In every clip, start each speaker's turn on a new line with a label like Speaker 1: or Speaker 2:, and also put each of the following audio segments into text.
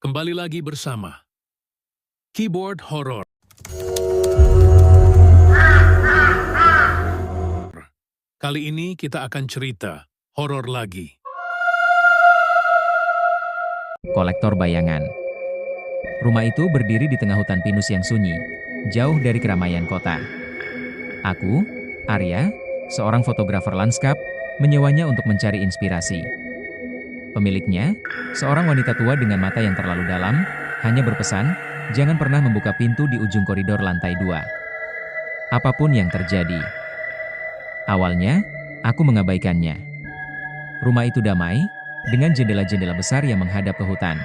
Speaker 1: Kembali lagi bersama Keyboard Horror. Kali ini kita akan cerita horor lagi.
Speaker 2: Kolektor bayangan. Rumah itu berdiri di tengah hutan pinus yang sunyi, jauh dari keramaian kota. Aku, Arya, seorang fotografer lanskap, menyewanya untuk mencari inspirasi. Pemiliknya, seorang wanita tua dengan mata yang terlalu dalam, hanya berpesan, jangan pernah membuka pintu di ujung koridor lantai 2. Apapun yang terjadi. Awalnya, aku mengabaikannya. Rumah itu damai, dengan jendela-jendela besar yang menghadap ke hutan.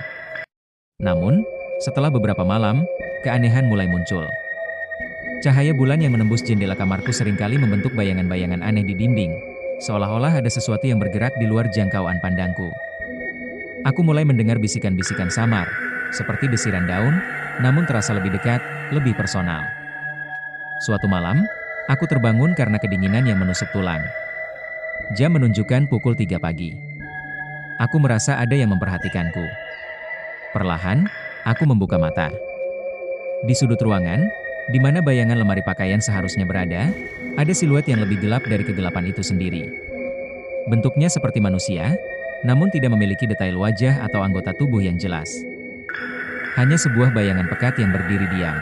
Speaker 2: Namun, setelah beberapa malam, keanehan mulai muncul. Cahaya bulan yang menembus jendela kamarku seringkali membentuk bayangan-bayangan aneh di dinding, seolah-olah ada sesuatu yang bergerak di luar jangkauan pandangku. Aku mulai mendengar bisikan-bisikan samar, seperti desiran daun, namun terasa lebih dekat, lebih personal. Suatu malam, aku terbangun karena kedinginan yang menusuk tulang. Jam menunjukkan pukul 3 pagi. Aku merasa ada yang memperhatikanku. Perlahan, aku membuka mata. Di sudut ruangan, di mana bayangan lemari pakaian seharusnya berada, ada siluet yang lebih gelap dari kegelapan itu sendiri. Bentuknya seperti manusia, namun tidak memiliki detail wajah atau anggota tubuh yang jelas. Hanya sebuah bayangan pekat yang berdiri diam.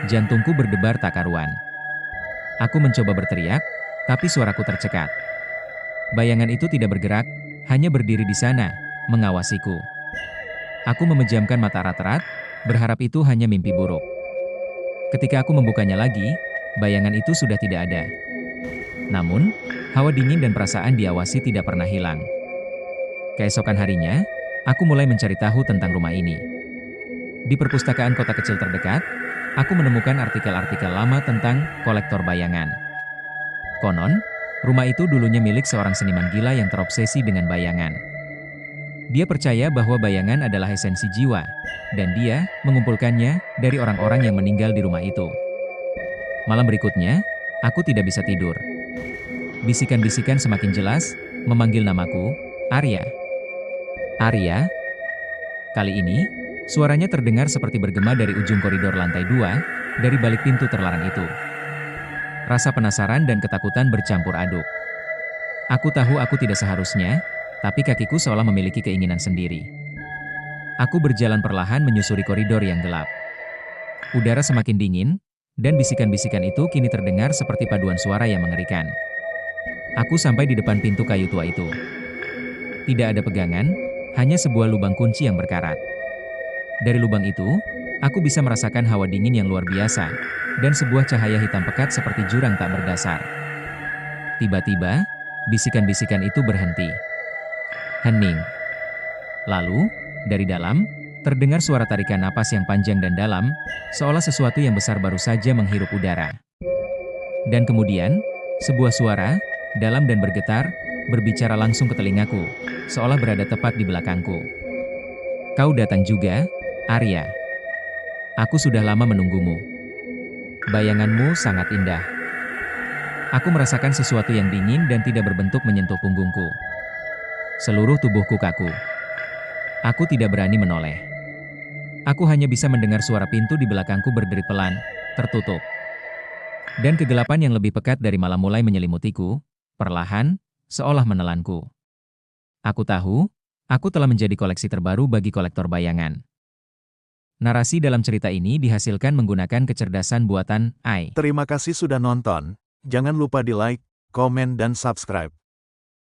Speaker 2: Jantungku berdebar tak karuan. Aku mencoba berteriak, tapi suaraku tercekat. Bayangan itu tidak bergerak, hanya berdiri di sana, mengawasiku. Aku memejamkan mata erat-erat, berharap itu hanya mimpi buruk. Ketika aku membukanya lagi, bayangan itu sudah tidak ada. Namun, hawa dingin dan perasaan diawasi tidak pernah hilang. Keesokan harinya, aku mulai mencari tahu tentang rumah ini. Di perpustakaan kota kecil terdekat, aku menemukan artikel-artikel lama tentang kolektor bayangan. Konon, rumah itu dulunya milik seorang seniman gila yang terobsesi dengan bayangan. Dia percaya bahwa bayangan adalah esensi jiwa, dan dia mengumpulkannya dari orang-orang yang meninggal di rumah itu. Malam berikutnya, aku tidak bisa tidur. Bisikan-bisikan semakin jelas, memanggil namaku, Arya. Arya. Kali ini, suaranya terdengar seperti bergema dari ujung koridor lantai 2, dari balik pintu terlarang itu. Rasa penasaran dan ketakutan bercampur aduk. Aku tahu aku tidak seharusnya, tapi kakiku seolah memiliki keinginan sendiri. Aku berjalan perlahan menyusuri koridor yang gelap. Udara semakin dingin, dan bisikan-bisikan itu kini terdengar seperti paduan suara yang mengerikan. Aku sampai di depan pintu kayu tua itu. Tidak ada pegangan, hanya sebuah lubang kunci yang berkarat. Dari lubang itu, aku bisa merasakan hawa dingin yang luar biasa, dan sebuah cahaya hitam pekat seperti jurang tak berdasar. Tiba-tiba, bisikan-bisikan itu berhenti. Hening. Lalu, dari dalam, terdengar suara tarikan napas yang panjang dan dalam, seolah sesuatu yang besar baru saja menghirup udara. Dan kemudian, sebuah suara, dalam dan bergetar, berbicara langsung ke telingaku, seolah berada tepat di belakangku. Kau datang juga, Arya. Aku sudah lama menunggumu. Bayanganmu sangat indah. Aku merasakan sesuatu yang dingin dan tidak berbentuk menyentuh punggungku. Seluruh tubuhku kaku. Aku tidak berani menoleh. Aku hanya bisa mendengar suara pintu di belakangku berderi pelan, tertutup. Dan kegelapan yang lebih pekat dari malam mulai menyelimutiku, perlahan, seolah menelanku. Aku tahu, aku telah menjadi koleksi terbaru bagi kolektor bayangan. Narasi dalam cerita ini dihasilkan menggunakan kecerdasan buatan AI.
Speaker 3: Terima kasih sudah nonton. Jangan lupa di like, komen, dan subscribe.